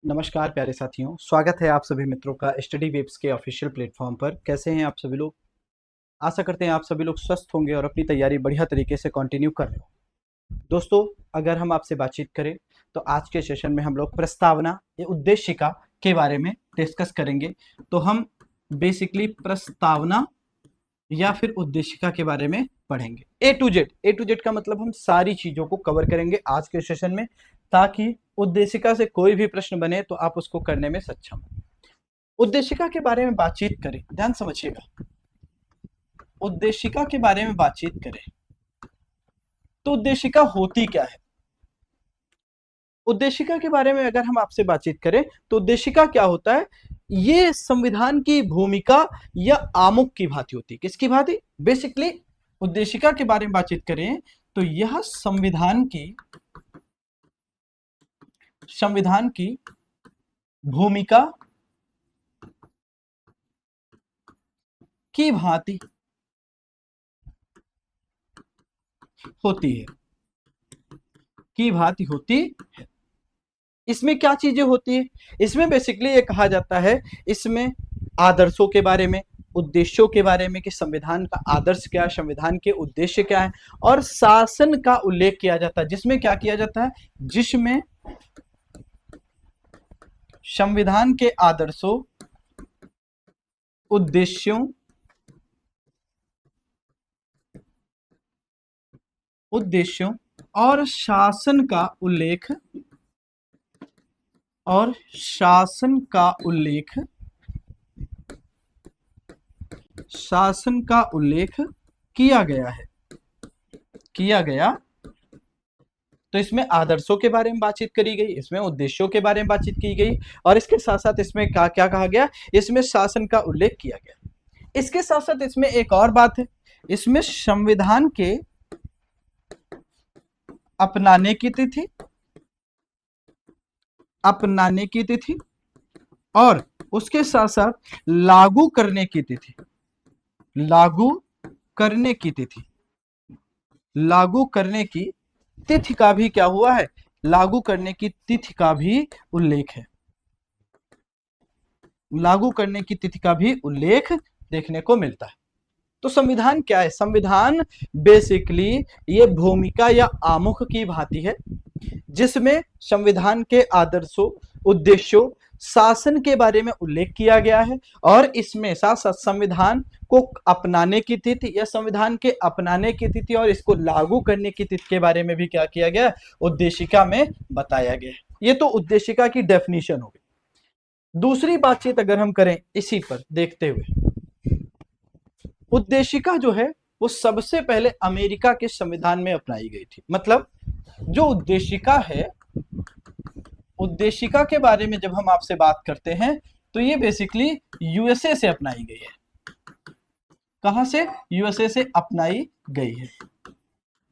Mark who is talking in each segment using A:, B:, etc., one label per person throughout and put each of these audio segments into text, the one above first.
A: नमस्कार प्यारे साथियों, स्वागत है आप सभी मित्रों का स्टडी वेब्स के ऑफिशियल प्लेटफॉर्म पर। कैसे हैं आप सभी लोग? आशा करते हैं आप सभी लोग स्वस्थ होंगे और अपनी तैयारी बढ़िया तरीके से कंटिन्यू कर रहे हो। दोस्तों, अगर हम आपसे बातचीत करें तो आज के सेशन में हम लोग प्रस्तावना या उद्देशिका के बारे में डिस्कस करेंगे। तो हम बेसिकली प्रस्तावना या फिर उद्देशिका के बारे में पढ़ेंगे। ए टू जेड का मतलब हम सारी चीजों को कवर करेंगे आज के सेशन में, ताकि उद्देशिका से कोई भी प्रश्न बने तो आप उसको करने में सक्षम हो। उद्देशिका के बारे में बातचीत करें, ध्यान समझिएगा। उद्देशिका के बारे में बातचीत करें तो उद्देशिका होती क्या है? उद्देशिका के बारे में अगर हम आपसे बातचीत करें तो उद्देशिका क्या होता है? ये संविधान की भूमिका या आमुख की भांति होती है। किसकी भांति? बेसिकली उद्देशिका के बारे में बातचीत करें तो यह संविधान की भूमिका की भांति होती है, की भांति होती है। इसमें क्या चीजें होती है? इसमें बेसिकली ये कहा जाता है, इसमें आदर्शों के बारे में, उद्देश्यों के बारे में कि संविधान का आदर्श क्या है, संविधान के उद्देश्य क्या है, और शासन का उल्लेख किया जाता है। जिसमें क्या किया जाता है? जिसमें संविधान के आदर्शों, उद्देश्यों और शासन का उल्लेख किया गया। तो इसमें आदर्शों के बारे में बातचीत करी गई, इसमें उद्देश्यों के बारे में बातचीत की गई, और इसके साथ साथ इसमें क्या क्या कहा गया? इसमें शासन का उल्लेख किया गया। इसके साथ साथ इसमें एक और बात है, इसमें संविधान के अपनाने की तिथि और उसके साथ साथ लागू करने की तिथि का भी क्या हुआ है? लागू करने की तिथि का भी उल्लेख है। लागू करने की तिथि का भी उल्लेख देखने को मिलता है। तो संविधान क्या है? संविधान बेसिकली ये भूमिका या आमुख की भांति है, जिसमें संविधान के आदर्शों, उद्देश्यों, शासन के बारे में उल्लेख किया गया है, और इसमें साथ साथ संविधान को अपनाने की तिथि या संविधान के अपनाने की तिथि और इसको लागू करने की तिथि के बारे में भी क्या किया गया? उद्देशिका में बताया गया है। ये तो उद्देशिका की डेफिनेशन हो गई। दूसरी बातचीत अगर हम करें इसी पर देखते हुए, उद्देशिका जो है वो सबसे पहले अमेरिका के संविधान में अपनाई गई थी। मतलब जो उद्देशिका है, उद्देशिका के बारे में जब हम आपसे बात करते हैं तो ये बेसिकली यूएसए से अपनाई गई है। कहां से? यूएसए से अपनाई गई है।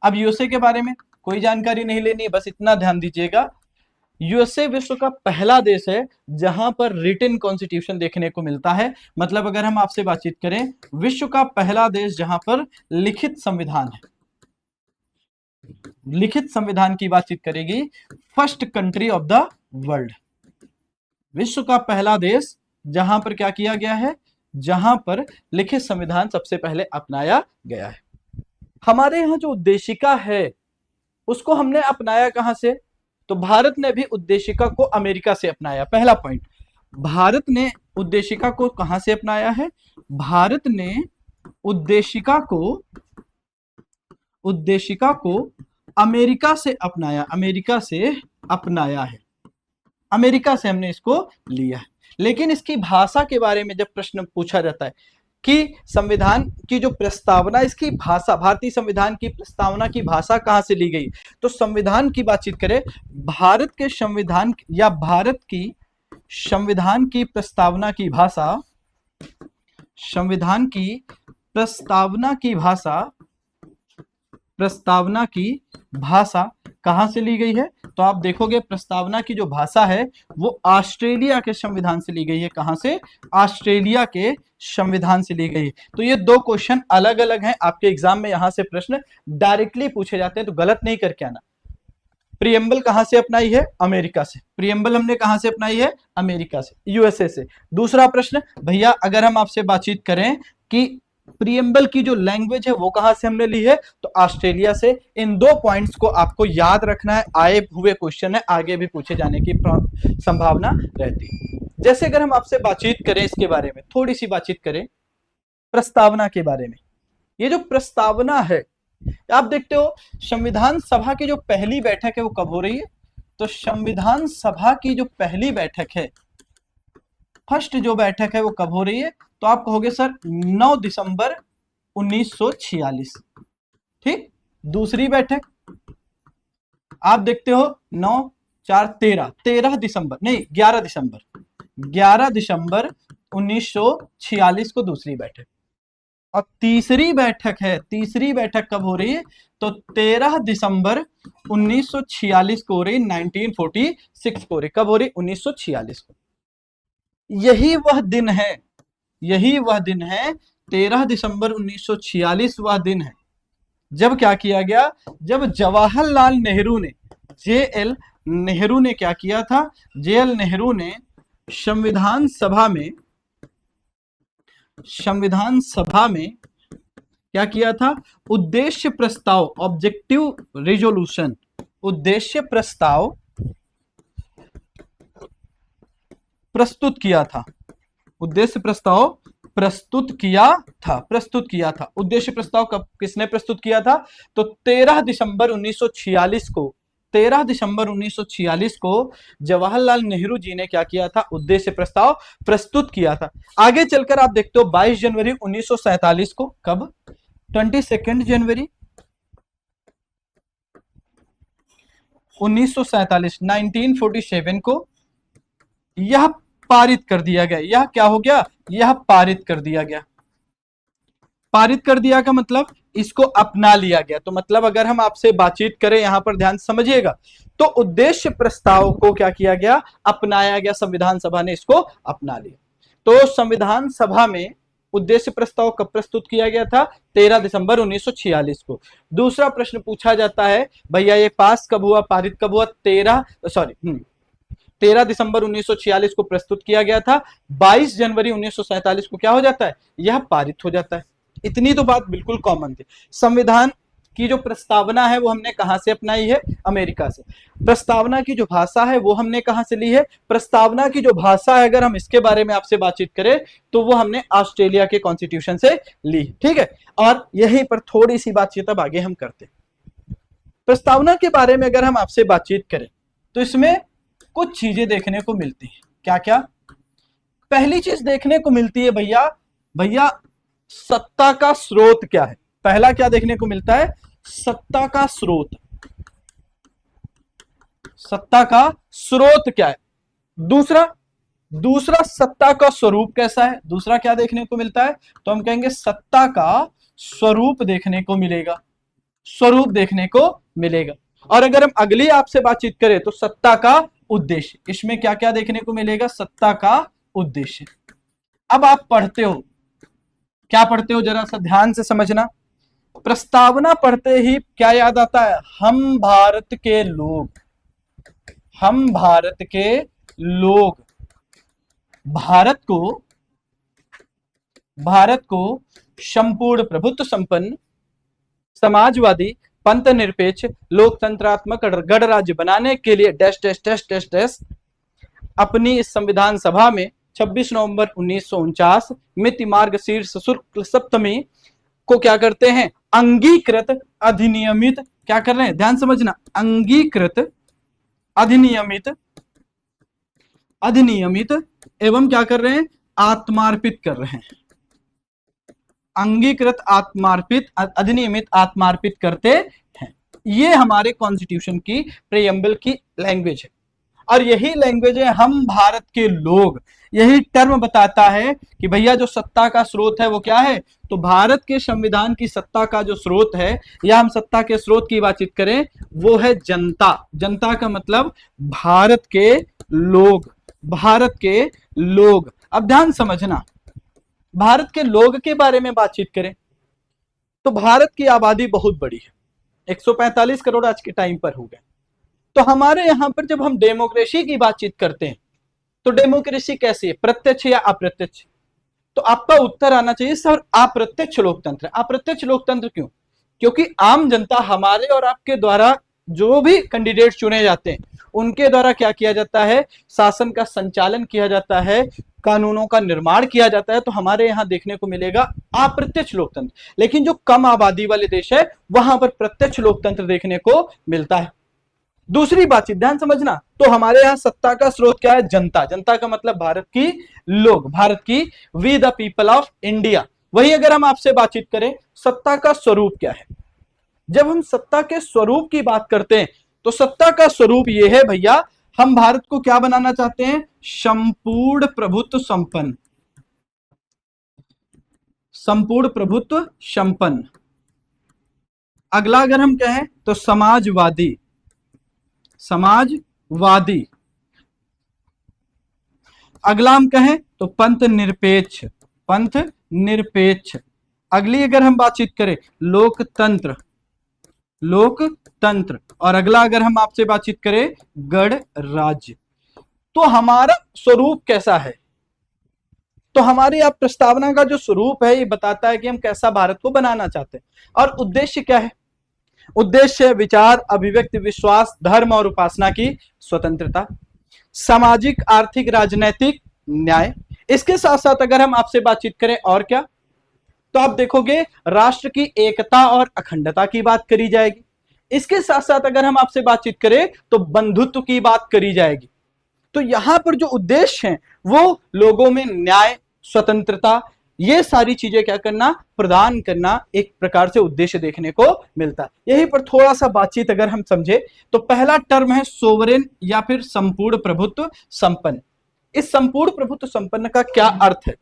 A: अब यूएसए के बारे में कोई जानकारी नहीं लेनी है, बस इतना ध्यान दीजिएगा, यूएसए विश्व का पहला देश है जहां पर रिटन कॉन्स्टिट्यूशन देखने को मिलता है। मतलब अगर हम आपसे बातचीत करें, विश्व का पहला देश जहां पर लिखित संविधान है, लिखित संविधान की बातचीत करेगी, first country of the world, विश्व का पहला देश जहां पर क्या किया गया है? जहां पर लिखित संविधान सबसे पहले अपनाया गया है। हमारे यहाँ जो उद्देशिका है उसको हमने अपनाया कहां से? तो भारत ने भी उद्देशिका को अमेरिका से अपनाया। पहला पॉइंट, भारत ने उद्देशिका को कहां से अपनाया है? भारत ने उद्देशिका को अमेरिका से अपनाया है। अमेरिका से हमने इसको लिया है। लेकिन इसकी भाषा के बारे में जब प्रश्न पूछा जाता है कि संविधान की जो प्रस्तावना, इसकी भाषा, भारतीय संविधान की प्रस्तावना की भाषा कहां से ली गई, तो संविधान की बातचीत करें, भारत के संविधान या भारत की संविधान की प्रस्तावना की भाषा, संविधान की प्रस्तावना की भाषा कहां से ली गई है? तो आप देखोगे प्रस्तावना की जो भाषा है वो ऑस्ट्रेलिया के संविधान से ली गई है। कहां से? ऑस्ट्रेलिया के संविधान से ली गई है। तो ये दो क्वेश्चन अलग अलग हैं, आपके एग्जाम में यहां से प्रश्न डायरेक्टली पूछे जाते हैं, तो गलत नहीं करके आना। प्रियम्बल कहां से अपनाई है? अमेरिका से। प्रियम्बल हमने कहां से अपनाई है? अमेरिका से, यूएसए से। दूसरा प्रश्न भैया, अगर हम आपसे बातचीत करें कि प्रियम्बल की जो लैंग्वेज है वो कहां से हमने ली है, तो ऑस्ट्रेलिया से। इन दो पॉइंट्स को आपको याद रखना है, आए हुए क्वेश्चन है, आगे भी पूछे जाने की संभावना रहती है। जैसे अगर हम आपसे बातचीत करें इसके बारे में, थोड़ी सी बातचीत करें प्रस्तावना के बारे में। ये जो प्रस्तावना है, आप देखते हो संविधान सभा की जो पहली बैठक है वो कब हो रही है? तो संविधान सभा की जो पहली बैठक है, फर्स्ट जो बैठक है वो कब हो रही है? तो आप कहोगे सर 9 दिसंबर 1946। ठीक। दूसरी बैठक आप देखते हो 9 4 13, 13 दिसंबर नहीं 11 दिसंबर, 11 दिसंबर 1946 को दूसरी बैठक। और तीसरी बैठक है, तीसरी बैठक कब हो रही है? तो 13 दिसंबर 1946 को हो रही, 1946 को हो रही। कब हो रही? 1946 को। यही वह दिन है, यही वह दिन है, 13 दिसंबर 1946 वह दिन है जब क्या किया गया, जब जवाहरलाल नेहरू ने, जेएल नेहरू ने क्या किया था? जेएल नेहरू ने संविधान सभा में क्या किया था? उद्देश्य प्रस्ताव, ऑब्जेक्टिव रिजोल्यूशन, उद्देश्य प्रस्ताव प्रस्तुत किया था। उद्देश्य प्रस्ताव प्रस्तुत किया था। उद्देश्य प्रस्ताव कब किसने प्रस्तुत किया था? तो 13 दिसंबर 1946 को, 13 दिसंबर 1946 को जवाहरलाल नेहरू जी ने क्या किया था? उद्देश्य प्रस्ताव प्रस्तुत किया था। आगे चलकर आप देखते हो 22 जनवरी 1947 को, कब? 22 जनवरी 1947, 1947 को यह पारित कर दिया गया। यह क्या हो गया? यह पारित कर दिया गया। पारित कर दिया का मतलब इसको अपना लिया गया। तो मतलब अगर हम आपसे बातचीत करें, यहां पर ध्यान समझिएगा, तो उद्देश्य प्रस्ताव को क्या किया गया? अपनाया गया। संविधान सभा ने इसको अपना लिया। तो संविधान सभा में उद्देश्य प्रस्ताव कब प्रस्तुत किया गया था? 13 दिसंबर 1946 को। दूसरा प्रश्न पूछा जाता है, भैया ये पास कब हुआ, पारित कब हुआ? 13 दिसंबर 1946 को प्रस्तुत किया गया था। 22 जनवरी 1947 को क्या हो जाता है? यह पारित हो जाता है। इतनी तो बात बिल्कुल कॉमन थी। संविधान की जो प्रस्तावना है वो हमने कहां से अपनाई है? अमेरिका से। प्रस्तावना की जो भाषा है वो हमने कहां से ली है? प्रस्तावना की जो भाषा है, अगर हम इसके बारे में आपसे बातचीत करें तो वो हमने ऑस्ट्रेलिया के कॉन्स्टिट्यूशन से ली। ठीक है। और यहीं पर थोड़ी सी बातचीत अब आगे हम करते हैं। प्रस्तावना के बारे में अगर हम आपसे बातचीत करें तो इसमें कुछ चीजें देखने को मिलती हैं। क्या क्या? पहली चीज देखने को मिलती है भैया सत्ता का स्रोत क्या है। पहला क्या देखने को मिलता है? सत्ता का स्रोत। सत्ता का स्रोत क्या है? दूसरा सत्ता का स्वरूप कैसा है? दूसरा क्या देखने को मिलता है? तो हम कहेंगे सत्ता का स्वरूप देखने को मिलेगा, स्वरूप देखने को मिलेगा। और अगर हम अगली आपसे बातचीत करें तो सत्ता का उद्देश्य, इसमें क्या क्या देखने को मिलेगा? सत्ता का उद्देश्य। अब आप पढ़ते हो, क्या पढ़ते हो जरा सा ध्यान से समझना। प्रस्तावना पढ़ते ही क्या याद आता है? हम भारत के लोग, हम भारत के लोग भारत को संपूर्ण प्रभुत्व संपन्न, समाजवादी, पंथ निरपेक्ष, लोकतंत्रात्मक गणराज्य बनाने के लिए dash dash dash dash dash अपनी इस संविधान सभा में 26 नवंबर 1949 मिति मार्गशीर्ष शुक्ल सप्तमी को क्या करते हैं? अंगीकृत, अधिनियमित, क्या कर रहे हैं? ध्यान समझना, अंगीकृत, अधिनियमित एवं क्या कर रहे हैं? आत्मार्पित कर रहे हैं। अंगीकृत, आत्मार्पित, अधिनियमित, आत्मार्पित करते हैं। ये हमारे कॉन्स्टिट्यूशन की प्रीएम्बल की लैंग्वेज है। और यही लैंग्वेज है हम भारत के लोग। यही टर्म बताता है कि भैया जो सत्ता का स्रोत है वो क्या है? तो भारत के संविधान की सत्ता का जो स्रोत है, या हम सत्ता के स्रोत की बातचीत करें, वो है जनता। जनता का मतलब भारत के लोग, भारत के लोग। अब ध्यान समझना, भारत के लोग के बारे में बातचीत करें तो भारत की आबादी बहुत बड़ी है, 145 करोड़ आज के टाइम पर हो गए। तो हमारे यहां पर जब हम डेमोक्रेसी की बातचीत करते हैं तो डेमोक्रेसी कैसी है, प्रत्यक्ष या अप्रत्यक्ष? तो आपका उत्तर आना चाहिए सर अप्रत्यक्ष लोकतंत्र। अप्रत्यक्ष लोकतंत्र क्यों? क्योंकि आम जनता हमारे और आपके द्वारा जो भी कैंडिडेट चुने जाते हैं उनके द्वारा क्या किया जाता है, शासन का संचालन किया जाता है, कानूनों का निर्माण किया जाता है। तो हमारे यहां देखने को मिलेगा अप्रत्यक्ष लोकतंत्र। लेकिन जो कम आबादी वाले देश है वहां पर प्रत्यक्ष लोकतंत्र देखने को मिलता है। दूसरी बातचीत ध्यान समझना, तो हमारे यहां सत्ता का स्रोत क्या है, जनता। जनता का मतलब भारत की लोग, भारत की, we the people of India. वही अगर हम आपसे बातचीत करें सत्ता का स्वरूप क्या है, जब हम सत्ता के स्वरूप की बात करते हैं तो सत्ता का स्वरूप यह है भैया, हम भारत को क्या बनाना चाहते हैं, संपूर्ण प्रभुत्व संपन्न। संपूर्ण प्रभुत्व संपन्न। अगला अगर हम कहें तो समाजवादी। समाजवादी। अगला हम कहें तो पंथ निरपेक्ष। पंथ निरपेक्ष। अगली अगर हम बातचीत करें लोकतंत्र। लोकतंत्र। और अगला अगर हम आपसे बातचीत करें गणराज्य। तो हमारा स्वरूप कैसा है, तो हमारी आप प्रस्तावना का जो स्वरूप है ये बताता है कि हम कैसा भारत को बनाना चाहते हैं। और उद्देश्य क्या है, उद्देश्य विचार, अभिव्यक्ति, विश्वास, धर्म और उपासना की स्वतंत्रता, सामाजिक, आर्थिक, राजनैतिक न्याय। इसके साथ साथ अगर हम आपसे बातचीत करें और क्या, तो आप देखोगे राष्ट्र की एकता और अखंडता की बात करी जाएगी। इसके साथ साथ अगर हम आपसे बातचीत करें तो बंधुत्व की बात करी जाएगी। तो यहां पर जो उद्देश्य हैं वो लोगों में न्याय, स्वतंत्रता, ये सारी चीजें क्या करना, प्रदान करना, एक प्रकार से उद्देश्य देखने को मिलता है। यही पर थोड़ा सा बातचीत अगर हम समझे तो पहला टर्म है सोवरेन या फिर संपूर्ण प्रभुत्व संपन्न। इस संपूर्ण प्रभुत्व संपन्न का क्या अर्थ है,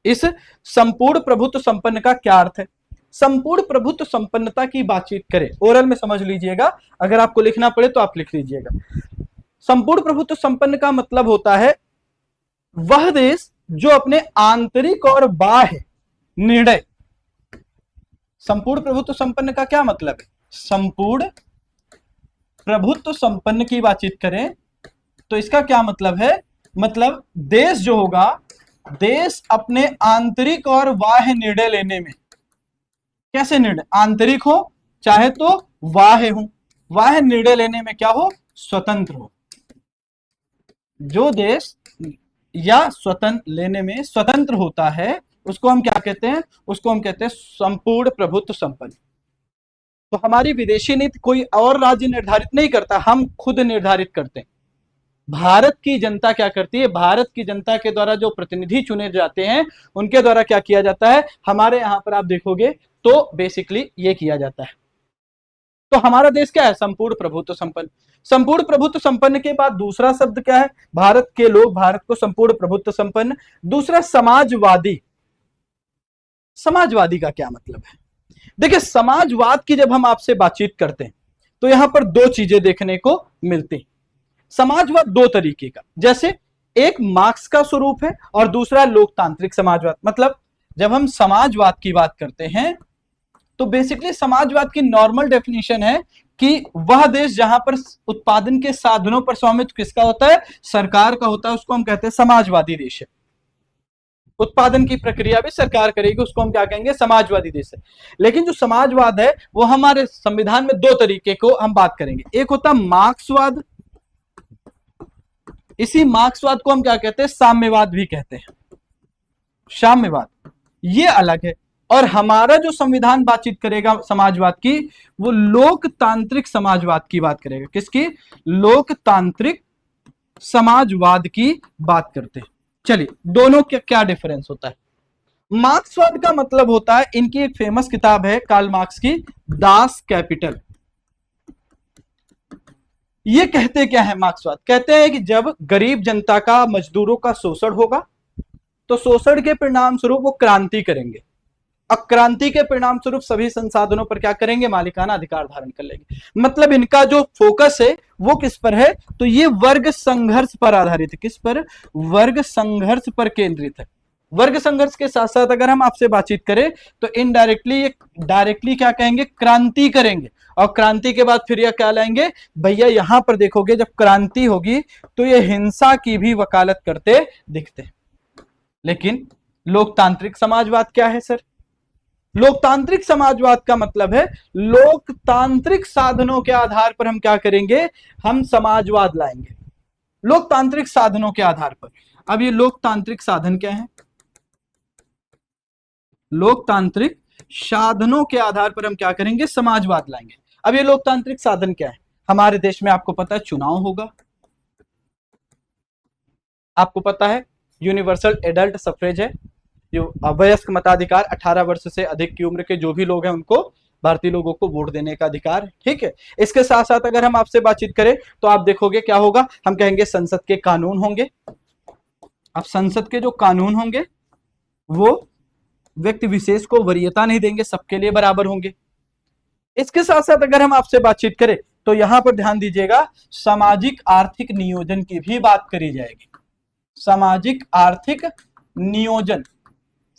A: इस संपूर्ण प्रभुत्व संपन्न का क्या अर्थ है? संपूर्ण प्रभुत्व संपन्नता की बातचीत करें, ओरल में समझ लीजिएगा, अगर आपको लिखना पड़े तो आप लिख लीजिएगा। संपूर्ण प्रभुत्व संपन्न का मतलब होता है वह देश जो अपने आंतरिक और बाह्य निर्णय। संपूर्ण प्रभुत्व संपन्न का क्या मतलब है, संपूर्ण प्रभुत्व संपन्न की बातचीत करें तो इसका क्या मतलब है, मतलब देश जो होगा, देश अपने आंतरिक और बाह्य निर्णय लेने में, कैसे निर्णय, आंतरिक हो चाहे तो बाह्य हो, बाह्य निर्णय लेने में क्या हो, स्वतंत्र हो। जो देश या स्वतंत्र लेने में स्वतंत्र होता है उसको हम क्या कहते हैं, उसको हम कहते हैं संपूर्ण प्रभुत्व संपन्न। तो हमारी विदेशी नीति कोई और राज्य निर्धारित नहीं करता, हम खुद निर्धारित करते हैं। भारत की जनता क्या करती है, भारत की जनता के द्वारा जो प्रतिनिधि चुने जाते हैं उनके द्वारा क्या किया जाता है, हमारे यहां पर आप देखोगे तो बेसिकली ये किया जाता है। तो हमारा देश क्या है, संपूर्ण प्रभुत्व संपन्न। संपूर्ण प्रभुत्व संपन्न के बाद दूसरा शब्द क्या है, भारत के लोग भारत को संपूर्ण प्रभुत्व संपन्न। दूसरा समाजवादी। समाजवादी का क्या मतलब है, देखिए समाजवाद की जब हम आपसे बातचीत करते हैं तो यहां पर दो चीजें देखने को मिलती। समाजवाद दो तरीके का, जैसे एक मार्क्स का स्वरूप है और दूसरा लोकतांत्रिक समाजवाद। मतलब जब हम समाजवाद की बात करते हैं तो बेसिकली समाजवाद की नॉर्मल डेफिनेशन है कि वह देश जहां पर उत्पादन के साधनों पर स्वामित्व किसका होता है, सरकार का होता है, उसको हम कहते हैं समाजवादी देश है। उत्पादन की प्रक्रिया भी सरकार करेगी, उसको हम क्या कहेंगे, समाजवादी देश है। लेकिन जो समाजवाद है वो हमारे संविधान में दो तरीके को हम बात करेंगे, एक होता है मार्क्सवाद, इसी मार्क्सवाद को हम क्या कहते हैं, साम्यवाद भी कहते हैं, साम्यवाद, ये अलग है। और हमारा जो संविधान बातचीत करेगा समाजवाद की, वो लोकतांत्रिक समाजवाद की बात करेगा। किसकी, लोकतांत्रिक समाजवाद की बात करते हैं। चलिए दोनों के क्या डिफरेंस होता है। मार्क्सवाद का मतलब होता है, इनकी एक फेमस किताब है कार्ल मार्क्स की, दास कैपिटल। ये कहते क्या है मार्क्सवाद, कहते हैं कि जब गरीब जनता का, मजदूरों का शोषण होगा तो शोषण के परिणाम स्वरूप वो क्रांति करेंगे, अब क्रांति के परिणाम स्वरूप सभी संसाधनों पर क्या करेंगे, मालिकाना अधिकार धारण कर लेंगे। मतलब इनका जो फोकस है वो किस पर है, तो ये वर्ग संघर्ष पर आधारित है। किस पर, वर्ग संघर्ष पर केंद्रित है। वर्ग संघर्ष के साथ साथ अगर हम आपसे बातचीत करें तो इनडायरेक्टली, डायरेक्टली क्या कहेंगे, क्रांति करेंगे। और क्रांति के बाद फिर यह क्या लाएंगे भैया, यहां पर देखोगे जब क्रांति होगी तो ये हिंसा की भी वकालत करते दिखते हैं। लेकिन लोकतांत्रिक समाजवाद क्या है सर? लोकतांत्रिक समाजवाद का मतलब है लोकतांत्रिक साधनों के आधार पर हम क्या करेंगे, हम समाजवाद लाएंगे। लोकतांत्रिक साधनों के आधार पर। अब ये लोकतांत्रिक साधन क्या है? लोकतांत्रिक साधनों के आधार पर हम क्या करेंगे, समाजवाद लाएंगे। अब ये लोकतांत्रिक साधन क्या है? हमारे देश में आपको पता है चुनाव होगा, आपको पता है यूनिवर्सल एडल्ट सफ्रेज है, जो वयस्क मताधिकार, 18 वर्ष से अधिक की उम्र के जो भी लोग हैं उनको, भारतीय लोगों को वोट देने का अधिकार है। ठीक है, इसके साथ साथ अगर हम आपसे बातचीत करें तो आप देखोगे क्या होगा, हम कहेंगे संसद के कानून होंगे। अब संसद के जो कानून होंगे वो व्यक्ति विशेष को वरीयता नहीं देंगे, सबके लिए बराबर होंगे। इसके साथ साथ अगर हम आपसे बातचीत करें तो यहां पर ध्यान दीजिएगा, सामाजिक आर्थिक नियोजन की भी बात करी जाएगी। सामाजिक आर्थिक नियोजन,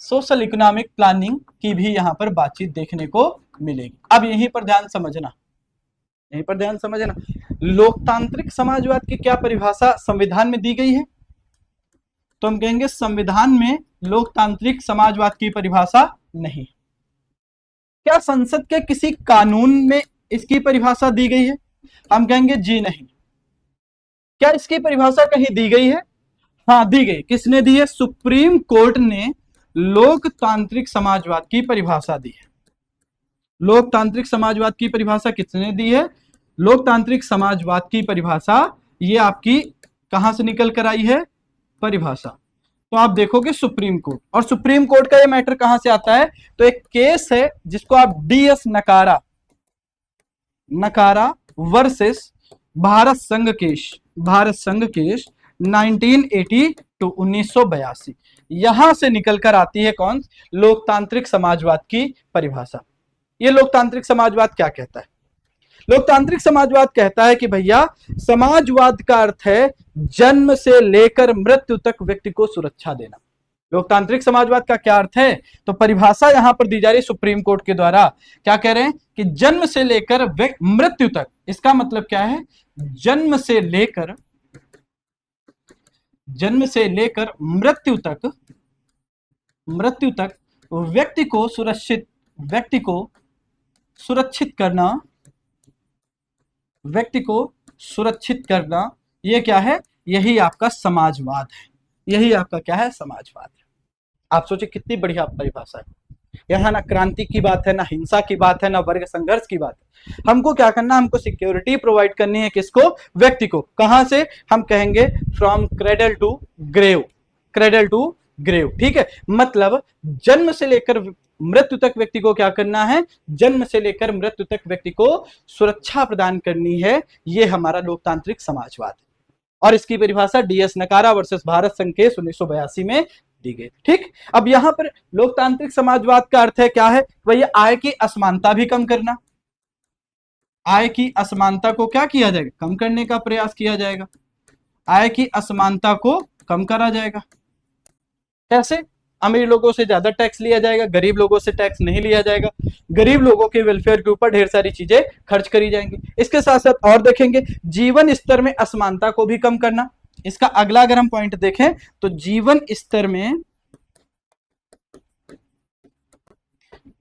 A: सोशल इकोनॉमिक प्लानिंग की भी यहां पर बातचीत देखने को मिलेगी। अब यहीं पर ध्यान समझना, यहीं पर ध्यान समझना, लोकतांत्रिक समाजवाद की क्या परिभाषा संविधान में दी गई है? तो हम कहेंगे संविधान में लोकतांत्रिक समाजवाद की परिभाषा नहीं। क्या संसद के किसी कानून में इसकी परिभाषा दी गई है? हम कहेंगे जी नहीं। क्या इसकी परिभाषा कहीं दी गई है? हाँ दी गई। किसने दी है? सुप्रीम कोर्ट ने लोकतांत्रिक समाजवाद की परिभाषा दी है। लोकतांत्रिक समाजवाद की परिभाषा किसने दी है? लोकतांत्रिक समाजवाद की परिभाषा ये आपकी कहां से निकल कर आई है परिभाषा? तो आप देखोगे सुप्रीम कोर्ट, और सुप्रीम कोर्ट का ये मैटर कहां से आता है? तो एक केस है जिसको आप डीएस नकारा, नकारा वर्सेस भारत संघ केस, भारत संघ केस 1982, 1982, यहां से निकलकर आती है कौन? लोकतांत्रिक समाजवाद की परिभाषा। ये लोकतांत्रिक समाजवाद क्या कहता है? लोकतांत्रिक समाजवाद कहता है कि भैया समाजवाद का अर्थ है जन्म से लेकर मृत्यु तक व्यक्ति को सुरक्षा देना। लोकतांत्रिक समाजवाद का क्या अर्थ है? तो परिभाषा यहां पर दी जा रही सुप्रीम कोर्ट के द्वारा। क्या कह रहे हैं कि जन्म से लेकर मृत्यु तक, इसका मतलब क्या है? जन्म से लेकर, जन्म से लेकर मृत्यु तक, मृत्यु तक व्यक्ति को सुरक्षित, व्यक्ति को सुरक्षित करना, व्यक्ति को सुरक्षित करना, यह क्या है? यही आपका समाजवाद है। यही आपका क्या है? समाजवाद है। आप सोचिए कितनी बढ़िया परिभाषा है। यहाँ ना क्रांति की बात है, ना हिंसा की बात है, ना वर्ग संघर्ष की बात है। हमको क्या करना? हमको सिक्योरिटी प्रोवाइड करनी है। किसको? व्यक्ति को। कहां से? हम कहेंगे from cradle to grave, cradle to grave. ठीक है, मतलब जन्म से लेकर मृत्यु तक व्यक्ति को क्या करना है? जन्म से लेकर मृत्यु तक व्यक्ति को सुरक्षा प्रदान करनी है। यह हमारा लोकतांत्रिक समाजवाद है। और इसकी परिभाषा डीएस नकारा वर्सेस भारत संघ केस 1982 में दी गई। ठीक, अब यहां पर लोकतांत्रिक समाजवाद का अर्थ है क्या है? भैया आय की असमानता भी कम करना। आय की असमानता को क्या किया जाएगा? कम करने का प्रयास किया जाएगा। आय की असमानता को कम करा जाएगा। कैसे? अमीर लोगों से ज्यादा टैक्स लिया जाएगा, गरीब लोगों से टैक्स नहीं लिया जाएगा। गरीब लोगों के वेलफेयर के ऊपर ढेर सारी चीजें खर्च करी जाएंगी। इसके साथ साथ और देखेंगे जीवन स्तर में असमानता को भी कम करना। इसका अगला अगर हम पॉइंट देखें तो जीवन स्तर में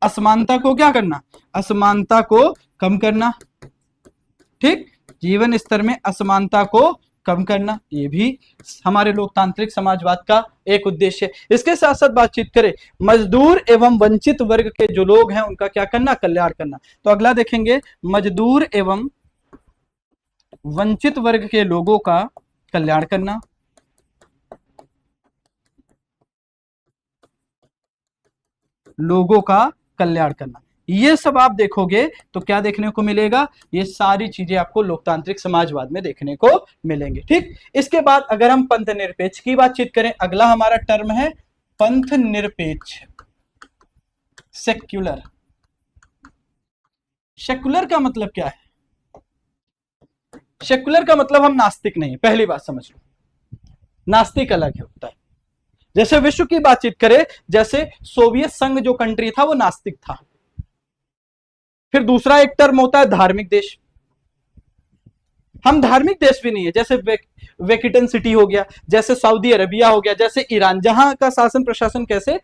A: असमानता को क्या करना? असमानता को कम करना। ठीक, जीवन स्तर में असमानता को कम करना, ये भी हमारे लोकतांत्रिक समाजवाद का एक उद्देश्य है। इसके साथ साथ बातचीत करें मजदूर एवं वंचित वर्ग के जो लोग हैं उनका क्या करना? कल्याण करना। तो अगला देखेंगे मजदूर एवं वंचित वर्ग के लोगों का कल्याण करना। लोगों का कल्याण करना, ये सब आप देखोगे तो क्या देखने को मिलेगा? ये सारी चीजें आपको लोकतांत्रिक समाजवाद में देखने को मिलेंगे। ठीक, इसके बाद अगर हम पंथ निरपेक्ष की बातचीत करें, अगला हमारा टर्म है पंथ निरपेक्ष, सेक्युलर। सेक्युलर का मतलब क्या है? सेक्युलर का मतलब हम नास्तिक नहीं, पहली बात समझ लो। नास्तिक अलग होता है। जैसे विश्व की बातचीत करें, जैसे सोवियत संघ जो कंट्री था वो नास्तिक था। फिर दूसरा एक टर्म होता है धार्मिक देश। हम धार्मिक देश भी नहीं है, जैसे वेटिकन सिटी हो गया, जैसे सऊदी अरबिया हो गया, जैसे ईरान, जहां का शासन प्रशासन कैसे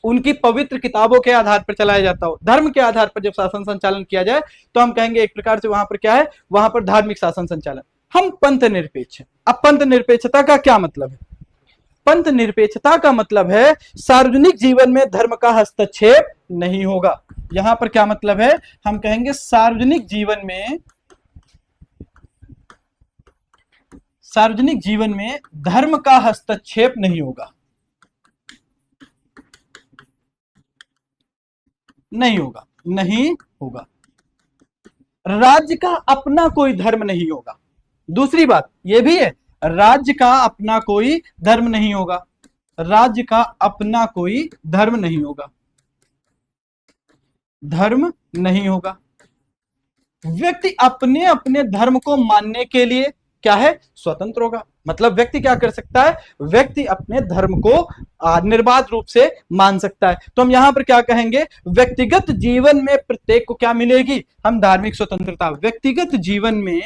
A: उनकी पवित्र किताबों के आधार पर चलाया जाता हो, धर्म के आधार पर जब शासन संचालन किया जाए तो हम कहेंगे एक प्रकार से वहां पर क्या है, वहां पर धार्मिक शासन संचालन। हम पंथ निरपेक्ष हैं। अब पंथ निरपेक्षता का क्या मतलब है? पंथ निरपेक्षता का मतलब है सार्वजनिक जीवन में धर्म का हस्तक्षेप नहीं होगा। यहां पर क्या मतलब है? हम कहेंगे सार्वजनिक जीवन में धर्म का हस्तक्षेप नहीं होगा, नहीं होगा। राज्य का अपना कोई धर्म नहीं होगा। दूसरी बात यह भी है, राज्य का अपना कोई धर्म नहीं होगा, राज्य का अपना कोई धर्म नहीं होगा, धर्म नहीं होगा। व्यक्ति अपने अपने धर्म को मानने के लिए क्या है? स्वतंत्र होगा। मतलब व्यक्ति क्या कर सकता है? व्यक्ति अपने धर्म को निर्बाध रूप से मान सकता है। तो हम यहां पर क्या कहेंगे? व्यक्तिगत जीवन में प्रत्येक को क्या मिलेगी? हम धार्मिक स्वतंत्रता। व्यक्तिगत जीवन में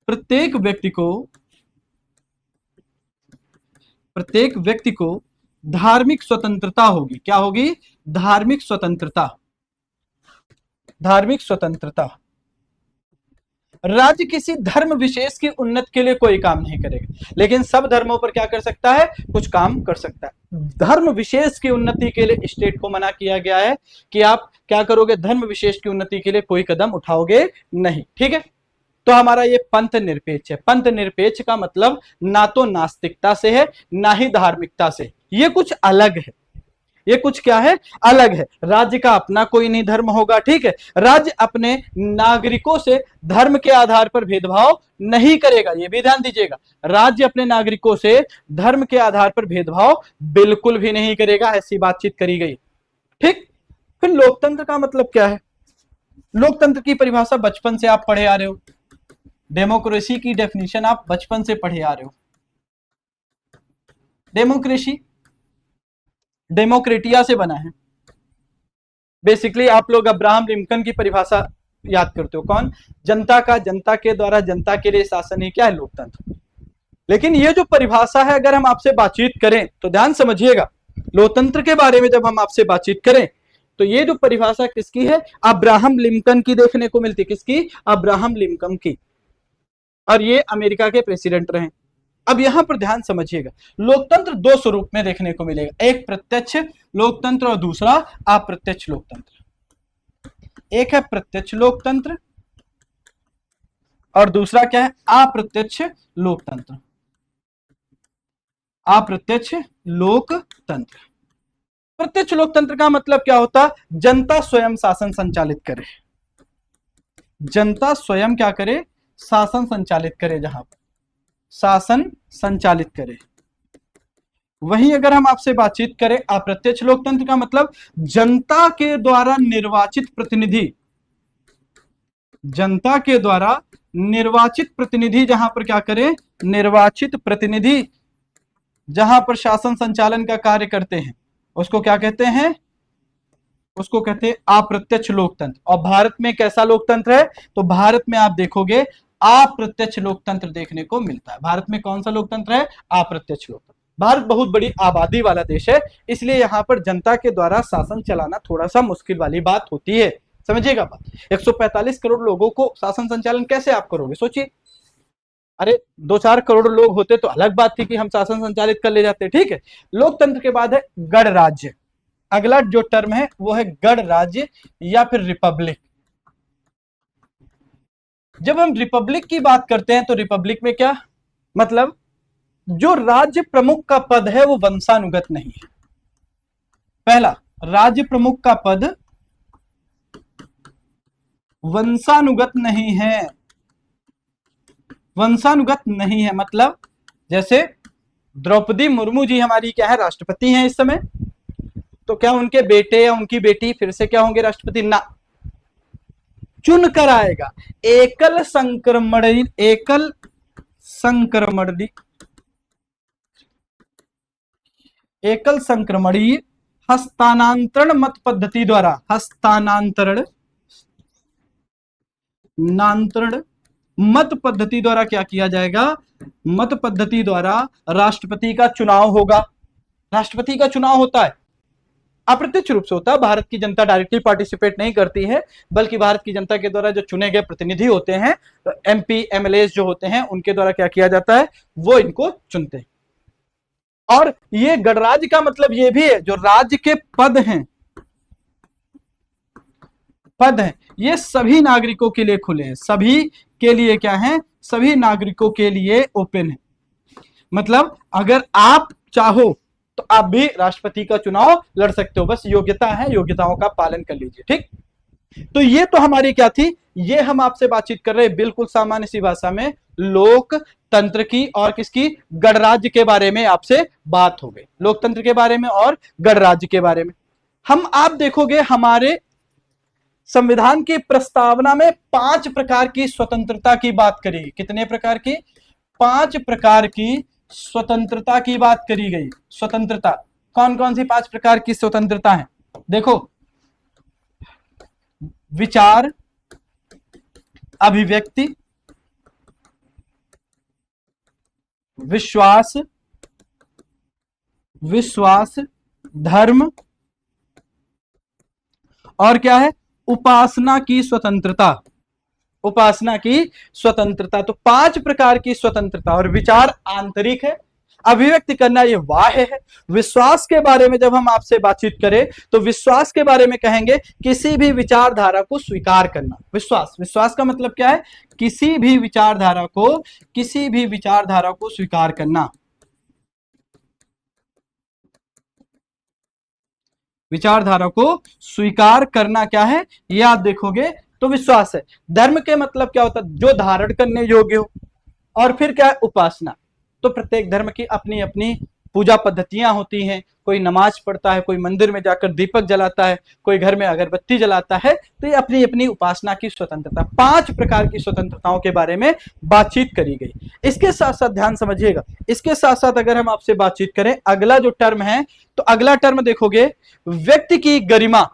A: प्रत्येक व्यक्ति को धार्मिक स्वतंत्रता होगी। क्या होगी? धार्मिक स्वतंत्रता। राज्य किसी धर्म विशेष की उन्नति के लिए कोई काम नहीं करेगा, लेकिन सब धर्मों पर क्या कर सकता है? कुछ काम कर सकता है। धर्म विशेष की उन्नति के लिए स्टेट को मना किया गया है कि आप क्या करोगे? धर्म विशेष की उन्नति के लिए कोई कदम उठाओगे नहीं। ठीक है, तो हमारा ये पंथ निरपेक्ष है। पंथ निरपेक्ष का मतलब ना तो नास्तिकता से है, ना ही धार्मिकता से। ये कुछ अलग है, ये कुछ क्या है? अलग है। राज्य का अपना कोई नहीं धर्म होगा। ठीक है, राज्य अपने नागरिकों से धर्म के आधार पर भेदभाव नहीं करेगा। ये भी ध्यान दीजिएगा, राज्य अपने नागरिकों से धर्म के आधार पर भेदभाव बिल्कुल भी नहीं करेगा। ऐसी बातचीत करी गई। ठीक, फिर लोकतंत्र का मतलब क्या है? लोकतंत्र की परिभाषा बचपन से आप पढ़े आ रहे हो। डेमोक्रेसी की डेफिनेशन आप बचपन से पढ़े आ रहे हो। डेमोक्रेसी डेमोक्रेटिया से बना है। बेसिकली आप लोग अब्राहम लिंकन की परिभाषा याद करते हो। कौन? जनता का, जनता के द्वारा, जनता के लिए शासन ही क्या है? लोकतंत्र। लेकिन ये जो परिभाषा है, अगर हम आपसे बातचीत करें तो ध्यान समझिएगा, लोकतंत्र के बारे में जब हम आपसे बातचीत करें तो ये जो परिभाषा किसकी है? अब्राहम लिंकन की देखने को मिलती। किसकी? अब्राहम लिंकन की। और ये अमेरिका के प्रेसिडेंट रहे। अब यहां पर ध्यान समझिएगा, लोकतंत्र दो स्वरूप में देखने को मिलेगा, एक प्रत्यक्ष लोकतंत्र और दूसरा अप्रत्यक्ष लोकतंत्र। एक है प्रत्यक्ष लोकतंत्र और दूसरा क्या है? अप्रत्यक्ष लोकतंत्र। अप्रत्यक्ष लोकतंत्र। प्रत्यक्ष लोकतंत्र का मतलब क्या होता? जनता स्वयं शासन संचालित करे। जनता स्वयं क्या करे? शासन संचालित करे। जहां पर शासन संचालित करे। वहीं अगर हम आपसे बातचीत करें अप्रत्यक्ष लोकतंत्र का मतलब जनता के द्वारा निर्वाचित प्रतिनिधि, जनता के द्वारा निर्वाचित प्रतिनिधि जहां पर क्या करें? निर्वाचित प्रतिनिधि जहां पर शासन संचालन का कार्य करते हैं, उसको क्या कहते हैं? उसको कहते हैं अप्रत्यक्ष लोकतंत्र। और भारत में कैसा लोकतंत्र है? तो भारत में आप देखोगे अप्रत्यक्ष लोकतंत्र देखने को मिलता है। भारत में कौन सा लोकतंत्र है? अप्रत्यक्ष लोकतंत्र। भारत बहुत बड़ी आबादी वाला देश है, इसलिए यहां पर जनता के द्वारा शासन चलाना थोड़ा सा मुश्किल वाली बात होती है। समझिएगा बात। 145 करोड़ लोगों को शासन संचालन कैसे आप करोगे? सोचिए, अरे 2-4 करोड़ लोग होते तो अलग बात थी कि हम शासन संचालित कर ले जाते। ठीक है, लोकतंत्र के बाद है गणराज्य। अगला जो टर्म है वो है गणराज्य या फिर रिपब्लिक। जब हम रिपब्लिक की बात करते हैं तो रिपब्लिक में क्या मतलब? जो राज्य प्रमुख का पद है वो वंशानुगत नहीं है। पहला, राज्य प्रमुख का पद वंशानुगत नहीं है। वंशानुगत नहीं है मतलब जैसे द्रौपदी मुर्मू जी हमारी क्या है? राष्ट्रपति हैं इस समय। तो क्या उनके बेटे या उनकी बेटी फिर से क्या होंगे? राष्ट्रपति? ना, चुन कर आएगा। एकल संक्रमणीय हस्तांतरण मत पद्धति द्वारा, हस्तांतरण मत पद्धति द्वारा क्या किया जाएगा? मत पद्धति द्वारा राष्ट्रपति का चुनाव होगा। राष्ट्रपति का चुनाव होता है, अप्रत्यक्ष रूप से होता है। भारत की जनता डायरेक्टली पार्टिसिपेट नहीं करती है, बल्कि भारत की जनता के द्वारा जो चुने गए प्रतिनिधि होते हैं, एमपी एमएलए जो होते हैं, उनके द्वारा क्या किया जाता है? वो इनको चुनते हैं। और ये गणराज्य का मतलब ये भी है, जो राज्य के पद हैं, ये सभी नागरिकों के लिए खुले हैं। सभी के लिए क्या है? सभी नागरिकों के लिए ओपन है। मतलब अगर आप चाहो तो आप भी राष्ट्रपति का चुनाव लड़ सकते हो, बस योग्यता है, योग्यताओं का पालन कर लीजिए। ठीक, तो ये तो हमारी क्या थी? ये हम आपसे बातचीत कर रहे हैं बिल्कुल सामान्य सी भाषा में, लोकतंत्र की और किसकी? गणराज्य के बारे में आपसे बात हो गई, लोकतंत्र के बारे में और गणराज्य के बारे में। आप देखोगे हमारे संविधान की प्रस्तावना में 5 प्रकार की स्वतंत्रता की बात करी। कितने प्रकार की? 5 प्रकार की स्वतंत्रता की बात करी गई। स्वतंत्रता कौन कौन सी 5 प्रकार की स्वतंत्रता है? देखो, विचार, अभिव्यक्ति, विश्वास, धर्म और क्या है? उपासना की स्वतंत्रता। उपासना की स्वतंत्रता। तो 5 प्रकार की स्वतंत्रता। और विचार आंतरिक है, अभिव्यक्ति करना ये बाह्य है। विश्वास के बारे में जब हम आपसे बातचीत करें तो विश्वास के बारे में कहेंगे किसी भी विचारधारा को स्वीकार करना। विश्वास का मतलब क्या है? किसी भी विचारधारा को स्वीकार करना। विचारधारा को स्वीकार करना क्या है? ये आप देखोगे तो विश्वास है। धर्म के मतलब क्या होता है? जो धारण करने योग्य हो। और फिर क्या है? उपासना। तो प्रत्येक धर्म की अपनी अपनी पूजा पद्धतियां होती हैं। कोई नमाज पढ़ता है, कोई मंदिर में जाकर दीपक जलाता है, कोई घर में अगरबत्ती जलाता है। तो ये अपनी अपनी उपासना की स्वतंत्रता। 5 प्रकार की स्वतंत्रताओं के बारे में बातचीत करी गई। इसके साथ साथ ध्यान समझिएगा, इसके साथ साथ अगर हम आपसे बातचीत करें, अगला जो टर्म है, तो अगला टर्म देखोगे व्यक्ति की गरिमा।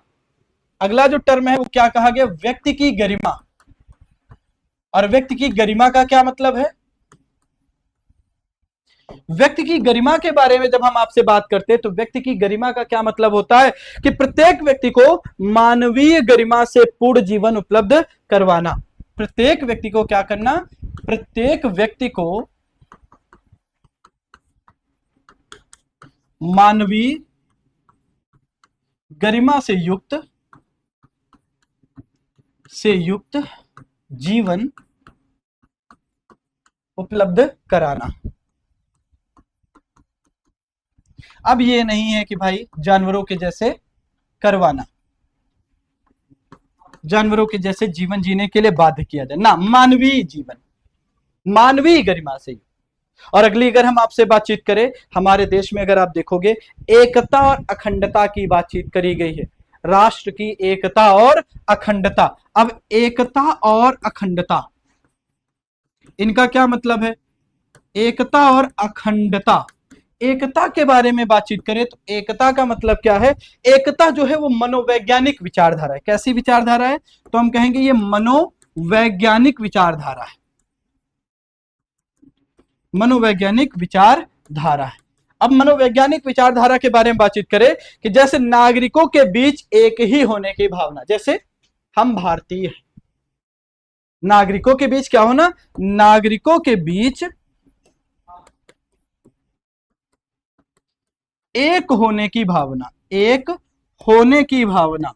A: अगला जो टर्म है वो क्या कहा गया? व्यक्ति की गरिमा। और व्यक्ति की गरिमा का क्या मतलब है? व्यक्ति की गरिमा के बारे में जब हम आपसे बात करते हैं तो व्यक्ति की गरिमा का क्या मतलब होता है? कि प्रत्येक व्यक्ति को मानवीय गरिमा से पूर्ण जीवन उपलब्ध करवाना। प्रत्येक व्यक्ति को क्या करना? प्रत्येक व्यक्ति को मानवीय गरिमा से युक्त जीवन उपलब्ध कराना। अब ये नहीं है कि भाई जानवरों के जैसे करवाना, जानवरों के जैसे जीवन जीने के लिए बाध्य किया जाए ना, मानवीय जीवन, मानवीय गरिमा से। और अगली अगर हम आपसे बातचीत करें, हमारे देश में अगर आप देखोगे एकता और अखंडता की बातचीत करी गई है। राष्ट्र की एकता और अखंडता। अब एकता और अखंडता, इनका क्या मतलब है? एकता और अखंडता, एकता के बारे में बातचीत करें तो एकता का मतलब क्या है? एकता जो है वो मनोवैज्ञानिक विचारधारा है। कैसी विचारधारा है? तो हम कहेंगे ये मनोवैज्ञानिक विचारधारा है। मनोवैज्ञानिक विचारधारा है। अब मनोवैज्ञानिक विचारधारा के बारे में बातचीत करें कि जैसे नागरिकों के बीच एक ही होने की भावना। जैसे हम भारतीय हैं, नागरिकों के बीच क्या होना? नागरिकों के बीच एक होने की भावना, एक होने की भावना,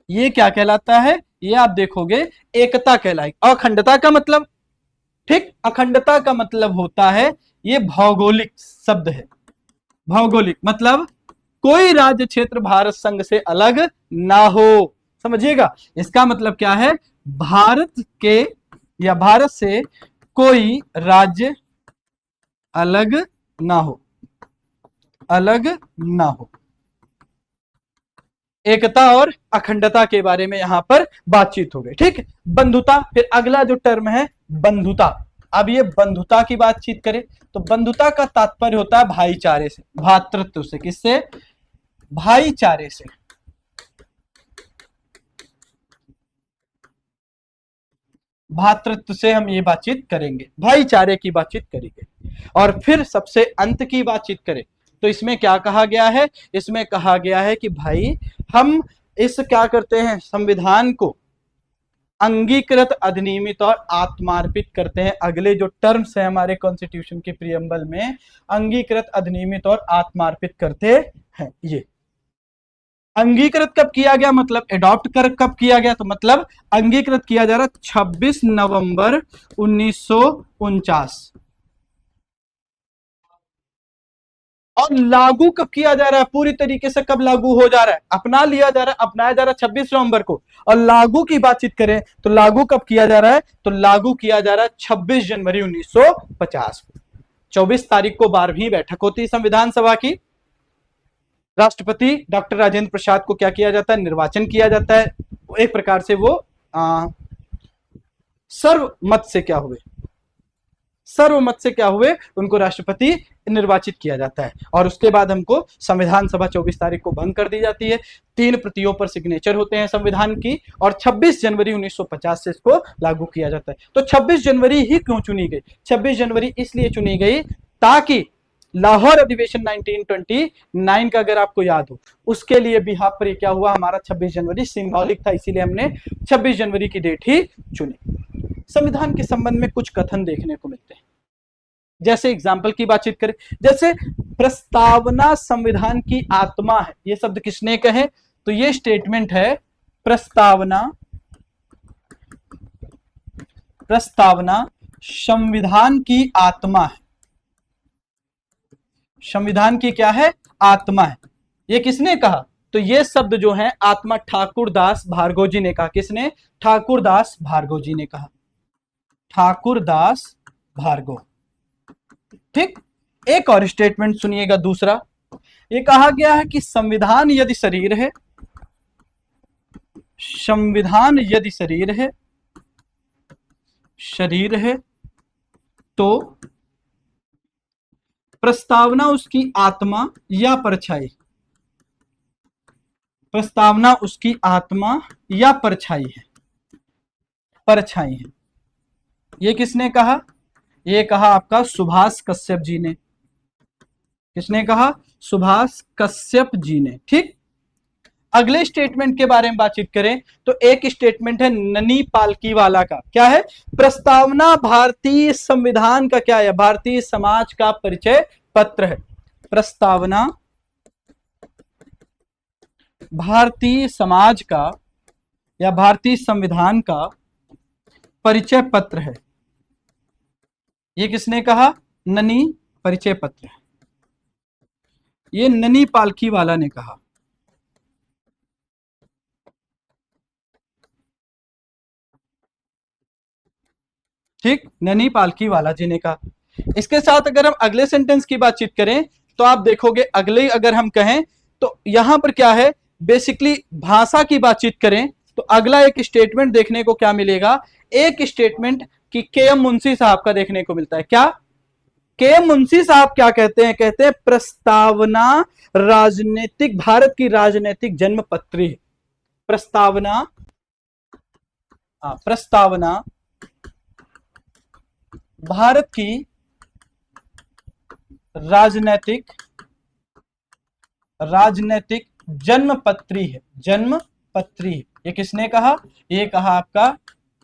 A: ये क्या कहलाता है? ये आप देखोगे एकता कहलाएगी। अखंडता का मतलब, ठीक, अखंडता का मतलब होता है, ये भौगोलिक शब्द है। भौगोलिक मतलब कोई राज्य क्षेत्र भारत संघ से अलग ना हो। समझिएगा, इसका मतलब क्या है? भारत के या भारत से कोई राज्य अलग ना हो, अलग ना हो। एकता और अखंडता के बारे में यहां पर बातचीत हो गई। ठीक, बंधुता। फिर अगला जो टर्म है बंधुता। अब ये बंधुता की बातचीत करें तो बंधुता का तात्पर्य होता है भाईचारे से, भ्रातृत्व से। किससे? भाईचारे से। भ्रातृत्व से हम ये बातचीत करेंगे, भाईचारे की बातचीत करेंगे। और फिर सबसे अंत की बातचीत करें तो इसमें क्या कहा गया है? इसमें कहा गया है कि भाई हम इस क्या करते हैं, संविधान को अंगीकृत, अधिनियमित और आत्मार्पित करते हैं। अगले जो टर्म्स है हमारे कॉन्स्टिट्यूशन के प्रियम्बल में, अंगीकृत, अधिनियमित और आत्मार्पित करते हैं। ये अंगीकृत कब किया गया, मतलब एडॉप्ट कर कब किया गया, तो मतलब अंगीकृत किया जा रहा 26 नवंबर 1949। और लागू कब किया जा रहा है, पूरी तरीके से कब लागू हो जा रहा है, अपना लिया जा रहा है, अपनाया जा रहा है 26 नवंबर को। और लागू की बातचीत करें तो लागू कब किया जा रहा है, तो लागू किया जा रहा है 26 जनवरी 1950 को। 24 तारीख को 12वीं बैठक होती है संविधान सभा की। राष्ट्रपति डॉक्टर राजेंद्र प्रसाद को क्या किया जाता है, निर्वाचन किया जाता है। एक प्रकार से वो सर्वमत से क्या हुए, सर्वमत से क्या हुए, उनको राष्ट्रपति निर्वाचित किया जाता है। और उसके बाद हमको संविधान सभा 24 तारीख को भंग कर दी जाती है। 3 प्रतियों पर सिग्नेचर होते हैं संविधान की, और 26 जनवरी 1950 से इसको लागू किया जाता है। तो 26 जनवरी ही क्यों चुनी गई? 26 जनवरी इसलिए चुनी गई ताकि लाहौर अधिवेशन 1929 का अगर आपको याद हो, उसके लिए भी यहाँ पर क्या हुआ, हमारा 26 जनवरी सिंबॉलिक था, इसीलिए हमने 26 जनवरी की डेट ही चुनी। संविधान के संबंध में कुछ कथन देखने को मिलते हैं। जैसे एग्जाम्पल की बातचीत करें, जैसे प्रस्तावना संविधान की आत्मा है, ये शब्द किसने कहे, तो ये स्टेटमेंट है प्रस्तावना, प्रस्तावना संविधान की आत्मा है। संविधान की क्या है, आत्मा है। ये किसने कहा, तो ये शब्द जो है आत्मा ठाकुरदास भार्गव जी ने कहा। किसने? ठाकुरदास भार्गव जी ने कहा, ठाकुरदास भार्गव। ठीक। एक और स्टेटमेंट सुनिएगा दूसरा, ये कहा गया है कि संविधान यदि शरीर है, संविधान यदि शरीर है, शरीर है तो प्रस्तावना उसकी आत्मा या परछाई, प्रस्तावना उसकी आत्मा या परछाई है, परछाई है। ये किसने कहा? ये कहा आपका सुभाष कश्यप जी ने। किसने कहा? सुभाष कश्यप जी ने। ठीक। अगले स्टेटमेंट के बारे में बातचीत करें तो एक स्टेटमेंट है ननी पालकीवाला का। क्या है? प्रस्तावना भारतीय संविधान का क्या है, भारतीय समाज का परिचय पत्र है। प्रस्तावना भारतीय समाज का या भारतीय संविधान का परिचय पत्र है। ये किसने कहा? ननी परिचय पत्र है, ये ननी पालकीवाला ने कहा। ठीक, ननी पालकीवाला जी ने कहा। इसके साथ अगर हम अगले सेंटेंस की बातचीत करें तो आप देखोगे, अगले अगर हम कहें तो यहां पर क्या है, बेसिकली भाषा की बातचीत करें तो अगला एक स्टेटमेंट देखने को क्या मिलेगा, एक स्टेटमेंट कि के.एम. मुंशी साहब का देखने को मिलता है। क्या? के.एम. मुंशी साहब क्या कहते हैं? कहते हैं प्रस्तावना राजनीतिक, भारत की राजनीतिक जन्म पत्री है। प्रस्तावना, प्रस्तावना भारत की राजनीतिक, राजनीतिक जन्म पत्री है, जन्म पत्री। ये किसने कहा? ये कहा आपका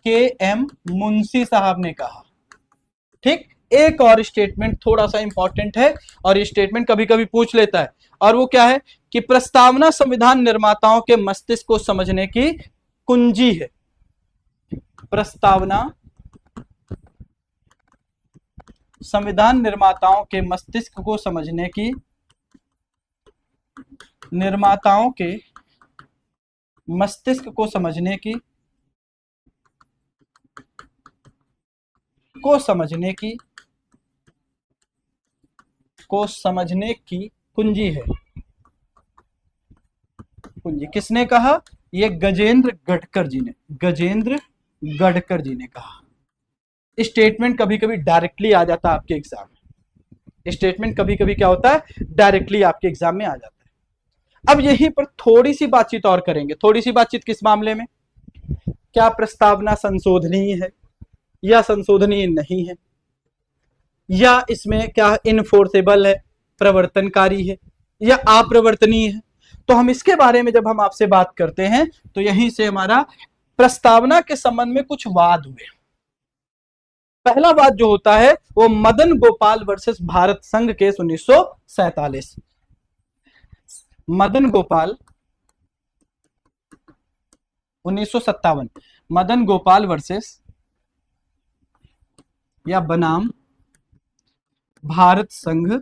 A: के.एम. मुंशी साहब ने कहा। ठीक। एक और स्टेटमेंट थोड़ा सा इंपॉर्टेंट है और ये स्टेटमेंट कभी कभी पूछ लेता है, और वो क्या है कि प्रस्तावना संविधान निर्माताओं के मस्तिष्क को समझने की कुंजी है। प्रस्तावना संविधान निर्माताओं के मस्तिष्क को समझने की, निर्माताओं के मस्तिष्क को समझने की, को समझने की, को समझने की कुंजी है। कुंजी किसने कहा? ये गजेंद्र गडकर जी ने, गजेंद्र गडकर जी ने कहा। स्टेटमेंट कभी कभी डायरेक्टली आ जाता है आपके एग्जाम में, स्टेटमेंट कभी कभी क्या होता है, डायरेक्टली आपके एग्जाम में आ जाता है। अब यहीं पर थोड़ी सी बातचीत और करेंगे। थोड़ी सी बातचीत किस मामले में, क्या प्रस्तावना संशोधनीय है या संशोधनीय नहीं है, या इसमें क्या इनफोर्सेबल है, प्रवर्तनकारी है, या अप्रवर्तनीय है। तो हम इसके बारे में जब हम आपसे बात करते हैं तो यहीं से हमारा प्रस्तावना के संबंध में कुछ वाद हुए। पहला वाद जो होता है वो मदन गोपाल वर्सेस भारत संघ केस 1947। मदन गोपाल 1957, मदन गोपाल वर्सेस या बनाम भारत संघ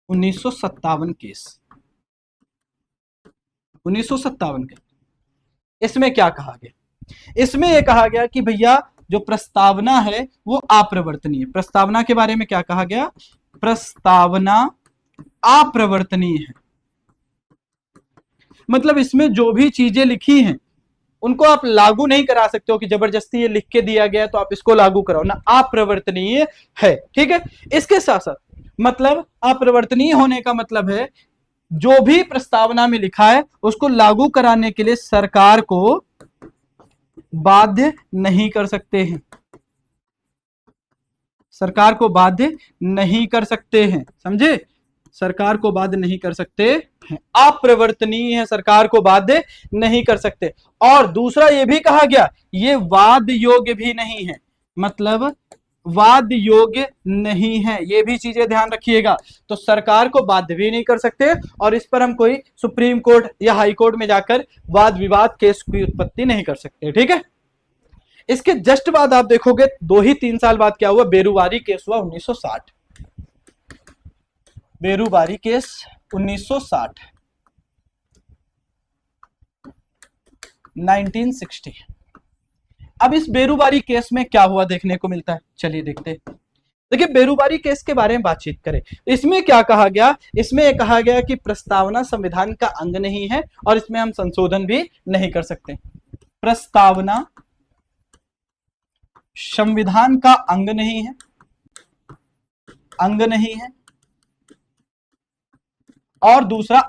A: 1957 केस, 1957 के। इसमें क्या कहा गया, इसमें यह कहा गया कि भैया जो प्रस्तावना है वो अप्रवर्तनीय है। प्रस्तावना के बारे में क्या कहा गया, प्रस्तावना अप्रवर्तनीय है। मतलब इसमें जो भी चीजें लिखी हैं उनको आप लागू नहीं करा सकते हो कि जबरदस्ती ये लिख के दिया गया है तो आप इसको लागू कराओ ना, अप्रवर्तनीय है। ठीक है, इसके साथ साथ मतलब अप्रवर्तनीय होने का मतलब है जो भी प्रस्तावना में लिखा है उसको लागू कराने के लिए सरकार को बाध्य नहीं कर सकते हैं, सरकार को बाध्य नहीं कर सकते हैं, समझे, सरकार को बाध्य नहीं कर सकते हैं, अप्रवर्तनीय है, सरकार को बाध्य नहीं कर सकते। और दूसरा ये भी कहा गया ये वाद योग्य भी नहीं है, मतलब वाद योग्य नहीं है, ये भी चीजें ध्यान रखिएगा। तो सरकार को बाध्य भी नहीं कर सकते और इस पर हम कोई सुप्रीम कोर्ट या हाई कोर्ट में जाकर वाद विवाद केस की उत्पत्ति नहीं कर सकते। ठीक है, इसके जस्ट बाद आप देखोगे 2 ही 3 साल बाद क्या हुआ, बेरुवारी केस हुआ 1960, बेरुवारी केस 1960, 1960। अब इस बेरुवारी केस में क्या हुआ देखने को मिलता है, चलिए देखते हैं। देखिए बेरुवारी केस के बारे में बातचीत करें, इसमें क्या कहा गया, इसमें कहा गया कि प्रस्तावना संविधान का अंग नहीं है और इसमें हम संशोधन भी नहीं कर सकते। प्रस्तावना संविधान का अंग नहीं है, अंग नहीं है, और दूसरा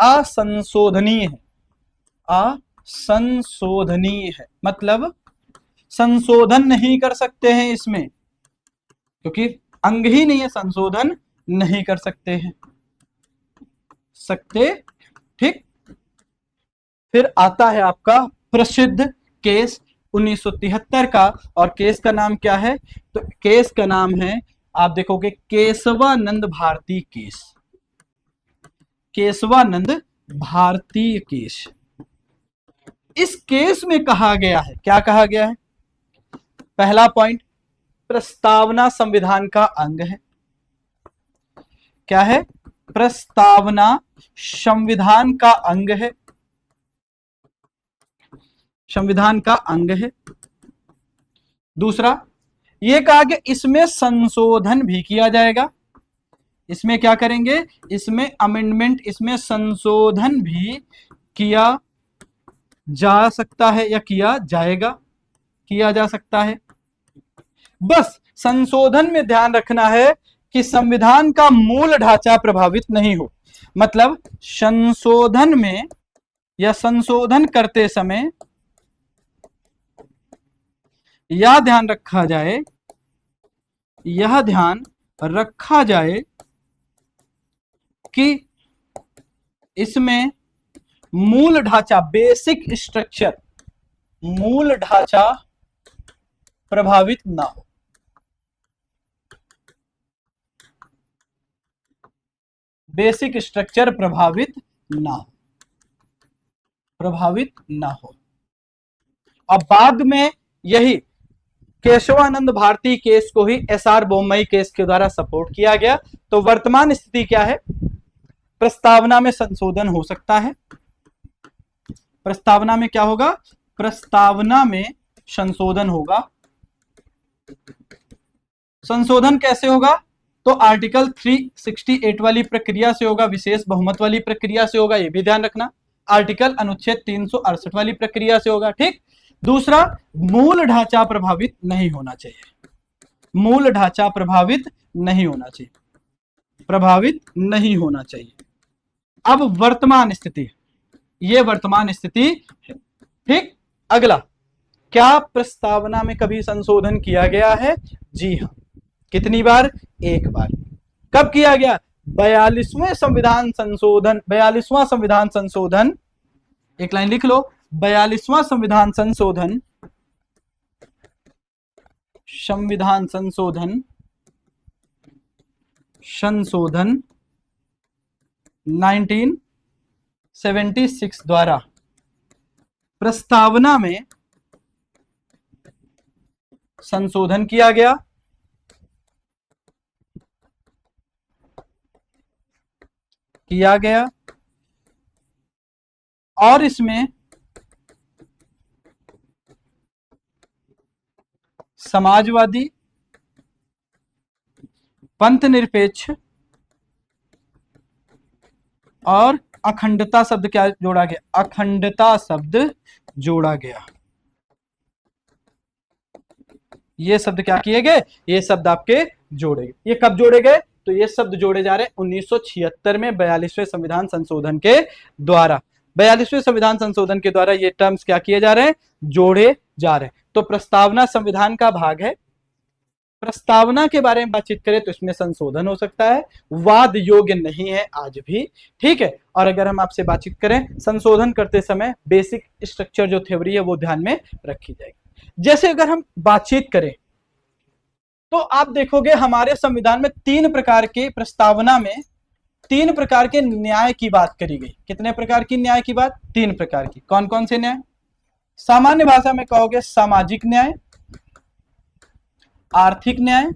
A: असंशोधनीय है, असंशोधनीय है, मतलब संशोधन नहीं कर सकते हैं इसमें, क्योंकि अंग ही नहीं है, संशोधन नहीं कर सकते हैं ठीक। फिर आता है आपका प्रसिद्ध केस 1973 का, और केस का नाम क्या है, तो केस का नाम है, आप देखोगे केशवानंद भारती केस, केशवानंद भारतीय केस। इस केस में कहा गया है, क्या कहा गया है, पहला पॉइंट, प्रस्तावना संविधान का अंग है, क्या है, प्रस्तावना संविधान का अंग है, संविधान का अंग है। दूसरा यह कहा कि इसमें संशोधन भी किया जाएगा, इसमें क्या करेंगे, इसमें अमेंडमेंट, इसमें संशोधन भी किया जा सकता है या किया जाएगा, किया जा सकता है। बस संशोधन में ध्यान रखना है कि संविधान का मूल ढांचा प्रभावित नहीं हो, मतलब संशोधन में या संशोधन करते समय यह ध्यान रखा जाए, यह ध्यान रखा जाए कि इसमें मूल ढांचा, बेसिक स्ट्रक्चर, मूल ढांचा प्रभावित ना हो, बेसिक स्ट्रक्चर प्रभावित ना हो, प्रभावित ना हो। अब बाद में यही केशवानंद भारती केस को ही एसआर बोम्मई केस के द्वारा सपोर्ट किया गया। तो वर्तमान स्थिति क्या है, प्रस्तावना में संशोधन हो सकता है, प्रस्तावना में क्या होगा, प्रस्तावना में संशोधन होगा। संशोधन कैसे होगा, तो आर्टिकल 368 वाली प्रक्रिया से होगा, विशेष बहुमत वाली प्रक्रिया से होगा, यह भी ध्यान रखना, आर्टिकल अनुच्छेद 368 वाली प्रक्रिया से होगा। ठीक, दूसरा, मूल ढांचा प्रभावित नहीं होना चाहिए, मूल ढांचा प्रभावित नहीं होना चाहिए, प्रभावित नहीं होना चाहिए। अब वर्तमान स्थिति, ये वर्तमान स्थिति है। ठीक, अगला, क्या प्रस्तावना में कभी संशोधन किया गया है? जी हाँ। कितनी बार? एक बार। कब किया गया? 42वें संविधान संशोधन, 42वां संविधान संशोधन, एक लाइन लिख लो, 42वां संविधान संशोधन, संविधान संशोधन, संशोधन 1976 द्वारा प्रस्तावना में संशोधन किया गया। और इसमें समाजवादी, पंथ निरपेक्ष और अखंडता शब्द क्या जोड़ा गया? अखंडता शब्द जोड़ा गया। ये शब्द क्या किए गए? ये शब्द आपके जोड़े गए। ये कब जोड़े गए? तो ये शब्द जोड़े जा रहे हैं 1976 में 42वें संविधान संशोधन के द्वारा। 42वें संविधान संशोधन के द्वारा ये टर्म्स क्या किए जा रहे हैं? जोड़े जा रहे हैं। तो प्रस्तावना संविधान का भाग है। प्रस्तावना के बारे में बातचीत करें तो इसमें संशोधन हो सकता है, वाद योग्य नहीं है आज भी। ठीक है, और अगर हम आपसे बातचीत करें, संशोधन करते समय बेसिक स्ट्रक्चर जो थ्योरी है वो ध्यान में रखी जाएगी। जैसे अगर हम बातचीत करें तो आप देखोगे हमारे संविधान में 3 प्रकार के प्रस्तावना में 3 प्रकार के न्याय की बात करी गई। कितने प्रकार की न्याय की बात? 3 प्रकार की। कौन कौन से न्याय? सामान्य भाषा में कहोगे सामाजिक न्याय, आर्थिक न्याय,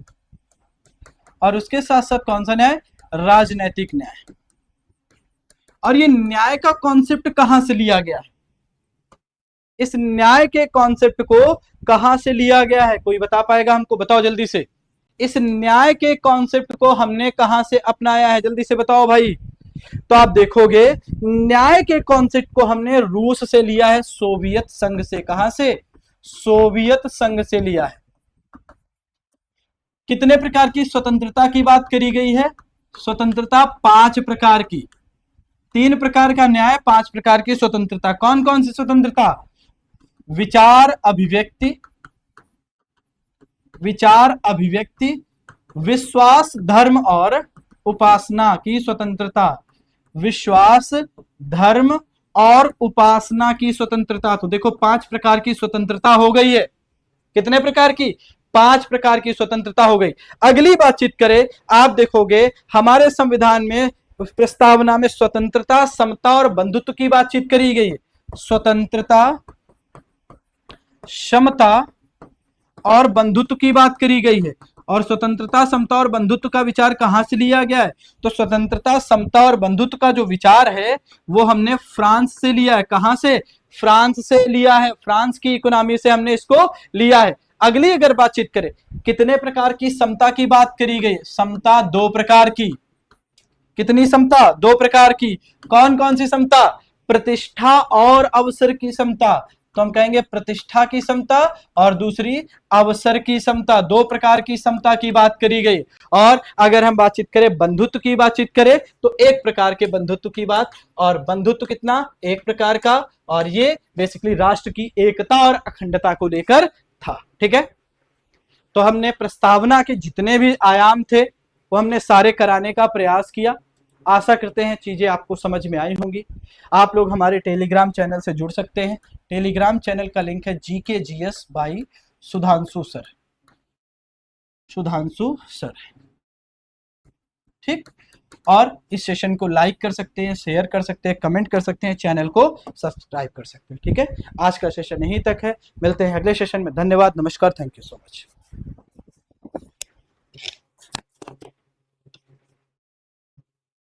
A: और उसके साथ साथ कौन सा न्याय? राजनैतिक न्याय। और ये न्याय का कॉन्सेप्ट कहां से लिया गया है? इस न्याय के कॉन्सेप्ट को कहां से लिया गया है? कोई बता पाएगा हमको? बताओ जल्दी से। इस न्याय के कॉन्सेप्ट को हमने कहां से अपनाया है? जल्दी से बताओ भाई। तो आप देखोगे न्याय के कॉन्सेप्ट को हमने रूस से लिया है, सोवियत संघ से। कहां से? सोवियत संघ से लिया है। कितने प्रकार की स्वतंत्रता की बात करी गई है? स्वतंत्रता 5 प्रकार की। 3 प्रकार का न्याय, 5 प्रकार की स्वतंत्रता। कौन कौन सी स्वतंत्रता? विचार अभिव्यक्ति, विचार अभिव्यक्ति, विश्वास, धर्म और उपासना की स्वतंत्रता, विश्वास, धर्म और उपासना की स्वतंत्रता। तो देखो 5 प्रकार की स्वतंत्रता हो गई है। कितने प्रकार की? 5 प्रकार की स्वतंत्रता हो गई। अगली बातचीत करें, आप देखोगे हमारे संविधान में प्रस्तावना में स्वतंत्रता, समता और बंधुत्व की बातचीत करी गई है। स्वतंत्रता, समता और बंधुत्व की बात करी गई है। और स्वतंत्रता, समता और बंधुत्व का विचार कहां से लिया गया है? तो स्वतंत्रता, समता और बंधुत्व का जो विचार है वो हमने फ्रांस से लिया है। कहां से? फ्रांस से लिया है। फ्रांस की इकोनॉमी से हमने इसको लिया है। अगली अगर बातचीत करें, कितने प्रकार की समता की बात करी गई? समता 2 प्रकार की। कितनी समता? 2 प्रकार की। कौन कौन सी समता? प्रतिष्ठा और अवसर की समता। तो हम कहेंगे प्रतिष्ठा की समता और दूसरी अवसर की समता। 2 प्रकार की समता की बात करी गई। और अगर हम बातचीत करें बंधुत्व की बातचीत करें तो 1 प्रकार के बंधुत्व की बात। और बंधुत्व कितना? 1 प्रकार का। और ये बेसिकली राष्ट्र की एकता और अखंडता को लेकर था। ठीक है, तो हमने प्रस्तावना के जितने भी आयाम थे वो हमने सारे कराने का प्रयास किया। आशा करते हैं चीजें आपको समझ में आई होंगी। आप लोग हमारे टेलीग्राम चैनल से जुड़ सकते हैं। टेलीग्राम चैनल का लिंक है GKGS by Sudhanshu sir. Sudhanshu sir, ठीक। और इस सेशन को लाइक कर सकते हैं, शेयर कर सकते हैं, कमेंट कर सकते हैं, चैनल को सब्सक्राइब कर सकते हैं। ठीक है, आज का सेशन यहीं तक है। मिलते हैं अगले सेशन में। धन्यवाद, नमस्कार, थैंक यू सो मच।